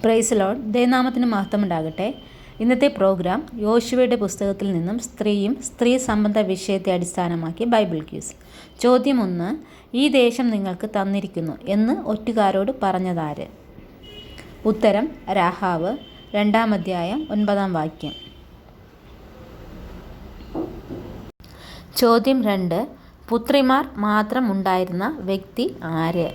Praise Lord, ദൈവനാമത്തിന് മഹത്വമുണ്ടാകട്ടെ. ഇന്നത്തെ പ്രോഗ്രാം യോശുവയുടെ പുസ്തകത്തിൽ നിന്നും സ്ത്രീയും സ്ത്രീ സംബന്ധ വിഷയത്തെ അടിസ്ഥാനമാക്കി ബൈബിൾ ക്യൂസ്. ചോദ്യം 1. ഈ ദേശം നിങ്ങൾക്ക് തന്നിരിക്കുന്നു എന്ന് ഒറ്റുകാരോട് പറഞ്ഞതാര്? ഉത്തരം രാഹാവ്. 2-ാം അധ്യായം 9-ാം വാക്യം. ചോദ്യം 2. പുത്രിമാർ മാത്രം ഉണ്ടായിരുന്ന വ്യക്തി ആര്?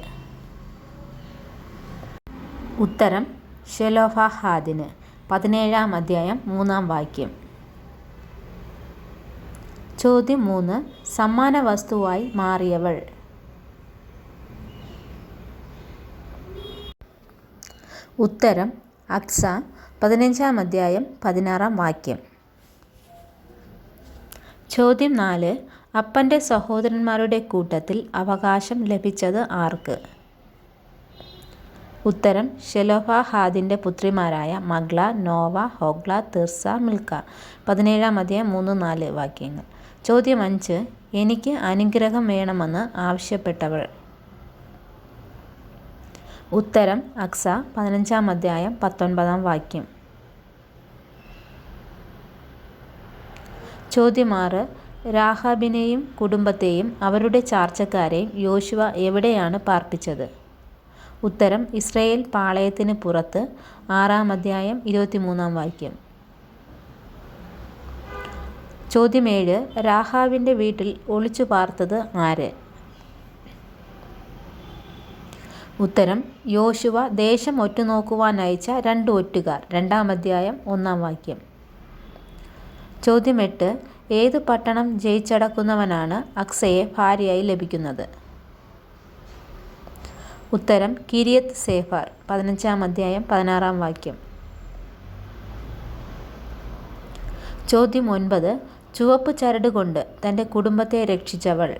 ഉത്തരം ശെലോഫഹാദിന്. 17-ാം അധ്യായം 3-ാം വാക്യം. ചോദ്യം 3. സമ്മാന വസ്തുവായി മാറിയവൾ? ഉത്തരം അക്സ. 15-ാം അധ്യായം 16-ാം വാക്യം. ചോദ്യം 4. അപ്പൻ്റെ സഹോദരന്മാരുടെ കൂട്ടത്തിൽ അവകാശം ലഭിച്ചത് ആർക്ക്? ഉത്തരം ശെലോഫഹാദിൻ്റെ പുത്രിമാരായ മഗ്ല, നോവ, ഹൊഗ്ല, തിർസ, മിൽക്ക. 17-ാം അധ്യായം 3-4 വാക്യങ്ങൾ. ചോദ്യം 5. എനിക്ക് അനുഗ്രഹം വേണമെന്ന് ആവശ്യപ്പെട്ടവൾ? ഉത്തരം അക്സ. 15-ാം അധ്യായം 19-ാം വാക്യം. ചോദ്യം 6. രാഹാബിനെയും കുടുംബത്തെയും അവരുടെ ചാർച്ചക്കാരെയും യോശുവ എവിടെയാണ് പാർപ്പിച്ചത്? ഉത്തരം ഇസ്രായേൽ പാളയത്തിന് പുറത്ത്. 6-ാം അധ്യായം 23-ാം വാക്യം. ചോദ്യം 7. രാഹാബിൻ്റെ വീട്ടിൽ ഒളിച്ചു പാർത്തത് ആര്? ഉത്തരം യോശുവ ദേശം ഒറ്റുനോക്കുവാൻ അയച്ച 2 ഒറ്റുകാർ. 2-ാം അധ്യായം 1-ാം വാക്യം. ചോദ്യം 8. ഏത് പട്ടണം ജയിച്ചടക്കുന്നവനാണ് അക്സയെ ഭാര്യയായി ലഭിക്കുന്നത്? ഉത്തരം കിര്യത്ത് സേഫർ. 15-ാം അധ്യായം 16-ാം വാക്യം. ചോദ്യം 9. ചുവപ്പ് ചരട് കൊണ്ട് തൻ്റെ കുടുംബത്തെ രക്ഷിച്ചവൾ?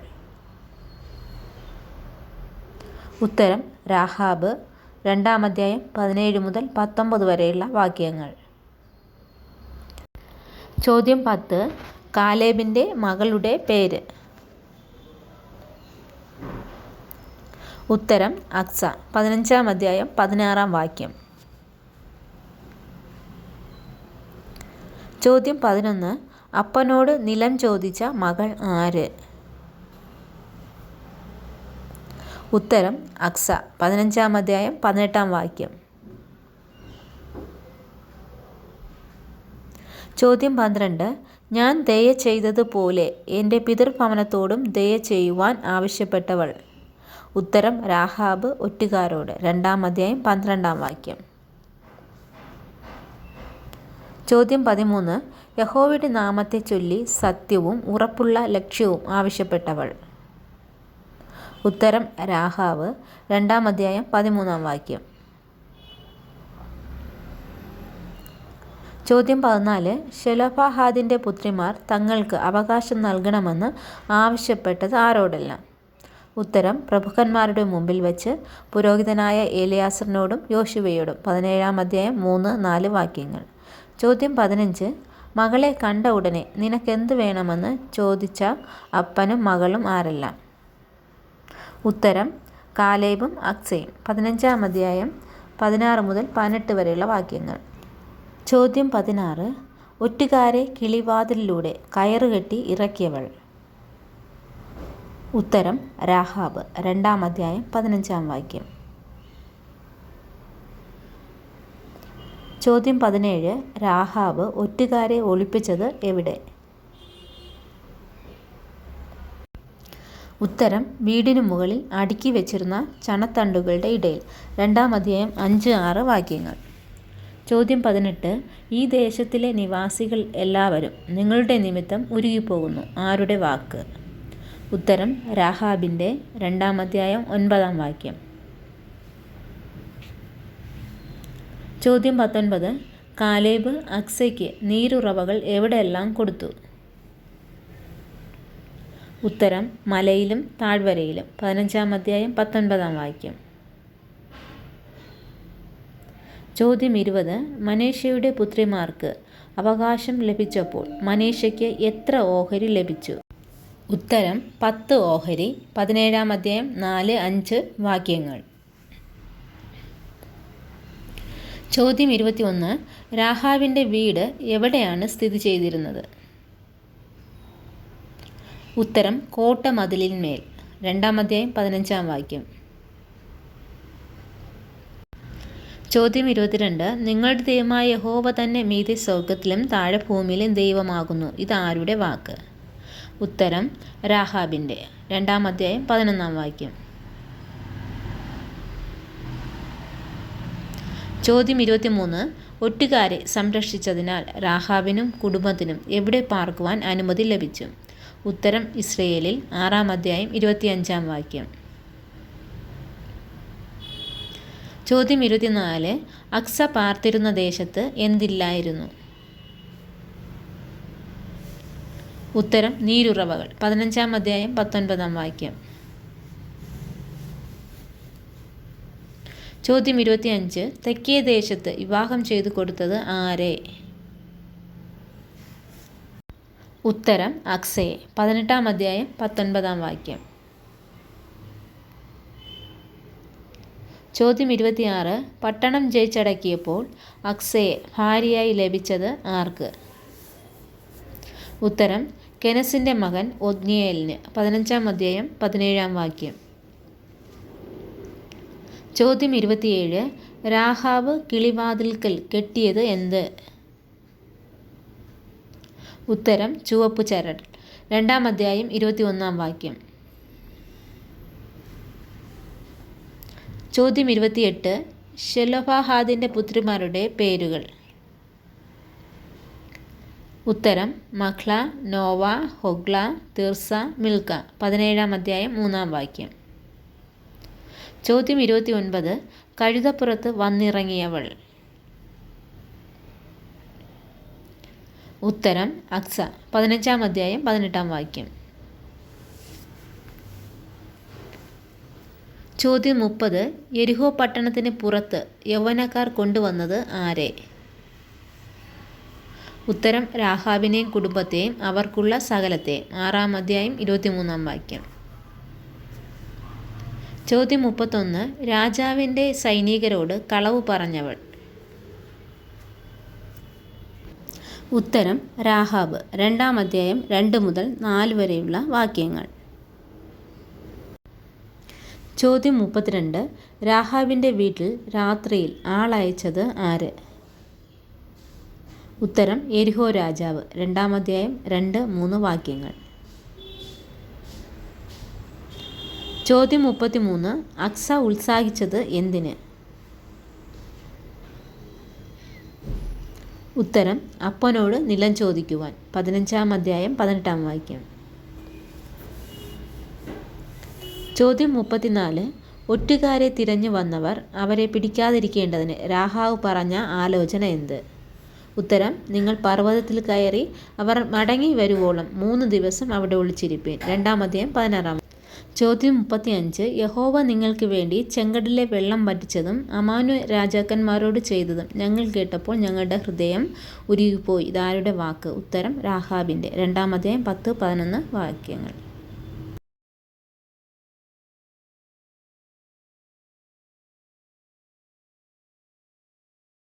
ഉത്തരം രാഹാബ്. 2-ാം അധ്യായം 17 മുതൽ 19 വരെയുള്ള വാക്യങ്ങൾ. ചോദ്യം 10. കാലേബിൻ്റെ മകളുടെ പേര്? ഉത്തരം അക്സ. 15-ാം അധ്യായം 16-ാം വാക്യം. ചോദ്യം 11. അപ്പനോട് നിലം ചോദിച്ച മകൾ ആര്? ഉത്തരം അക്സ. 15-ാം അധ്യായം 18-ാം വാക്യം. ചോദ്യം 12. ഞാൻ ദയ ചെയ്തതുപോലെ എൻ്റെ പിതൃഭവനത്തോടും ദയ ചെയ്യുവാൻ ആവശ്യപ്പെട്ടവൾ? ഉത്തരം രാഹാബ് ഒറ്റുകാരോട്. 2-ാം അധ്യായം 12-ാം വാക്യം. ചോദ്യം 13. യഹോവയുടെ നാമത്തെ ചൊല്ലി സത്യവും ഉറപ്പുള്ള ലക്ഷ്യവും ആവശ്യപ്പെട്ടവൾ? ഉത്തരം രാഹാബ്. 2-ാം അധ്യായം 13-ാം വാക്യം. ചോദ്യം 14. ശെലോഫഹാദിൻ്റെ പുത്രിമാർ തങ്ങൾക്ക് അവകാശം നൽകണമെന്ന് ആവശ്യപ്പെട്ടത് ആരോടെല്ലാം? ഉത്തരം പ്രഭുക്കന്മാരുടെ മുമ്പിൽ വച്ച് പുരോഹിതനായ എലിയാസറിനോടും യോശുവയോടും. 17-ാം അധ്യായം 3-4 വാക്യങ്ങൾ. ചോദ്യം 15. മകളെ കണ്ട ഉടനെ നിനക്കെന്ത് വേണമെന്ന് ചോദിച്ച അപ്പനും മകളും ആരെല്ലാം? ഉത്തരം കാലേബും അക്സയും. 15-ാം അധ്യായം 16 മുതൽ 18 വരെയുള്ള വാക്യങ്ങൾ. ചോദ്യം 16. ഒറ്റുകാരെ കിളിവാതിലിലൂടെ കയറുകെട്ടി ഇറക്കിയവൾ? ഉത്തരം രാഹാബ്. 2-ാം അധ്യായം 15-ാം വാക്യം. ചോദ്യം 17. രാഹാബ് ഒറ്റുകാരെ ഒളിപ്പിച്ചത് എവിടെ? ഉത്തരം വീടിനു മുകളിൽ അടുക്കി വെച്ചിരുന്ന ചണത്തണ്ടുകളുടെ ഇടയിൽ. 2-ാം അധ്യായം 5-6 വാക്യങ്ങൾ. ചോദ്യം 18. ഈ ദേശത്തിലെ നിവാസികൾ എല്ലാവരും നിങ്ങളുടെ നിമിത്തം ഉരുകിപ്പോകുന്നു. ആരുടെ വാക്ക്? ഉത്തരം രാഹാബിൻ്റെ. 2-ാം അധ്യായം 9-ാം വാക്യം. ചോദ്യം 19. കാലേബ് അക്സയ്ക്ക് നീരുറവകൾ എവിടെയെല്ലാം കൊടുത്തു? ഉത്തരം മലയിലും താഴ്വരയിലും. 15-ാം അധ്യായം 19-ാം വാക്യം. ചോദ്യം 20. മനേഷ്യയുടെ പുത്രിമാർക്ക് അവകാശം ലഭിച്ചപ്പോൾ മനേഷ്യയ്ക്ക് എത്ര ഓഹരി ലഭിച്ചു? ഉത്തരം 10 ഓഹരി. 17-ാം അധ്യായം 4-5 വാക്യങ്ങൾ. ചോദ്യം 21. രാഹാബിൻ്റെ വീട് എവിടെയാണ് സ്ഥിതി ചെയ്തിരുന്നത്? ഉത്തരം കോട്ടമതിലിന്മേൽ. 2-ാം അധ്യായം 15-ാം വാക്യം. ചോദ്യം 22. നിങ്ങളുടെ ദൈവമായ യഹോവ തന്നെ മീതെ സ്വർഗത്തിലും താഴെ ഭൂമിയിലും ദൈവമാകുന്നു. ഇതാരുടെ വാക്ക്? ഉത്തരം രാഹാബിൻ്റെ. 2-ാം അധ്യായം 11-ാം വാക്യം. ചോദ്യം 23. ഒറ്റുകാരെ സംരക്ഷിച്ചതിനാൽ രാഹാബിനും കുടുംബത്തിനും എവിടെ പാർക്കുവാൻ അനുമതി ലഭിച്ചു? ഉത്തരം ഇസ്രയേലിൽ. 6-ാം അധ്യായം 25-ാം വാക്യം. ചോദ്യം 24. അക്സ പാർത്തിരുന്ന ദേശത്ത് എന്തില്ലായിരുന്നു? ഉത്തരം നീരുറവകൾ. 15-ാം അധ്യായം 19-ാം വാക്യം. ചോദ്യം 25. തെക്കേ ദേശത്ത് വിവാഹം ചെയ്തു കൊടുത്തത് ആരെ? ഉത്തരം അക്സയെ. 18-ാം അധ്യായം 19-ാം വാക്യം. ചോദ്യം 26. പട്ടണം ജയിച്ചടക്കിയപ്പോൾ അക്സയെ ഭാര്യയായി ലഭിച്ചത് ആർക്ക്? ഉത്തരം കെനസിൻ്റെ മകൻ ഒത്നിയേലിന്. 15-ാം അധ്യായം 17-ാം വാക്യം. ചോദ്യം 27. രാഹാബ് കിളിവാതിൽക്കൽ കെട്ടിയത് എന്ത്? ഉത്തരം ചുവപ്പ് ചരൽ. 2-ാം അധ്യായം 21-ാം വാക്യം. ചോദ്യം 28. ശെലോഫഹാദിൻ്റെ പുത്രിമാരുടെ പേരുകൾ. ഉത്തരം Mahlah, Nova, Hoglah, Tirzah, Milkha. 17-ാം അധ്യായം 3-ാം വാക്യം. ചോദ്യം 29. കഴുതപ്പുറത്ത് വന്നിറങ്ങിയവൾ. ഉത്തരം അക്സ. 15-ാം അധ്യായം 18-ാം വാക്യം. ചോദ്യം 30. യെരിഹോ പട്ടണത്തിന് പുറത്ത് യൗവനക്കാർ കൊണ്ടുവന്നത് ആരെ? ഉത്തരം രാഹാബിനെയും കുടുംബത്തെയും അവർക്കുള്ള സകലത്തെയും. 6-ാം അധ്യായം 23-ാം വാക്യം. ചോദ്യം 31. രാജാവിൻ്റെ സൈനികരോട് കളവ് പറഞ്ഞവൾ. ഉത്തരം രാഹാബ്. 2-ാം അധ്യായം 2 മുതൽ 4 വരെയുള്ള വാക്യങ്ങൾ. ചോദ്യം 32. രാഹാബിൻ്റെ വീട്ടിൽ രാത്രിയിൽ ആളയച്ചത് ആര്? ഉത്തരം യെരിഹോ രാജാവ്. 2-ാം അധ്യായം 2-3 വാക്യങ്ങൾ. ചോദ്യം 33. അക്സ ഉത്സാഹിച്ചത് എന്തിന്? ഉത്തരം അപ്പനോട് നിലം ചോദിക്കുവാൻ. 15-ാം അധ്യായം 18-ാം വാക്യം. ചോദ്യം 34. ഒറ്റുകാരെ തിരഞ്ഞു വന്നവർ അവരെ പിടിക്കാതിരിക്കേണ്ടതിന് രാഹാബ് പറഞ്ഞ ആലോചന എന്ത്? ഉത്തരം നിങ്ങൾ പർവ്വതത്തിൽ കയറി അവർ മടങ്ങി വരുവോളം 3 ദിവസം അവിടെ ഒളിച്ചിരിപ്പീൻ. 2-ാം അധ്യായം 16-ാം. ചോദ്യം 35. യഹോവ നിങ്ങൾക്ക് വേണ്ടി ചെങ്കടലിലെ വെള്ളം വറ്റിച്ചതും അമാനു രാജാക്കന്മാരോട് ചെയ്തതും ഞങ്ങൾ കേട്ടപ്പോൾ ഞങ്ങളുടെ ഹൃദയം ഉരുകിപ്പോയി. ഇതാരുടെ വാക്ക്? ഉത്തരം രാഹാബിൻ്റെ. 2-ാം അധ്യായം 10-11 വാക്യങ്ങൾ.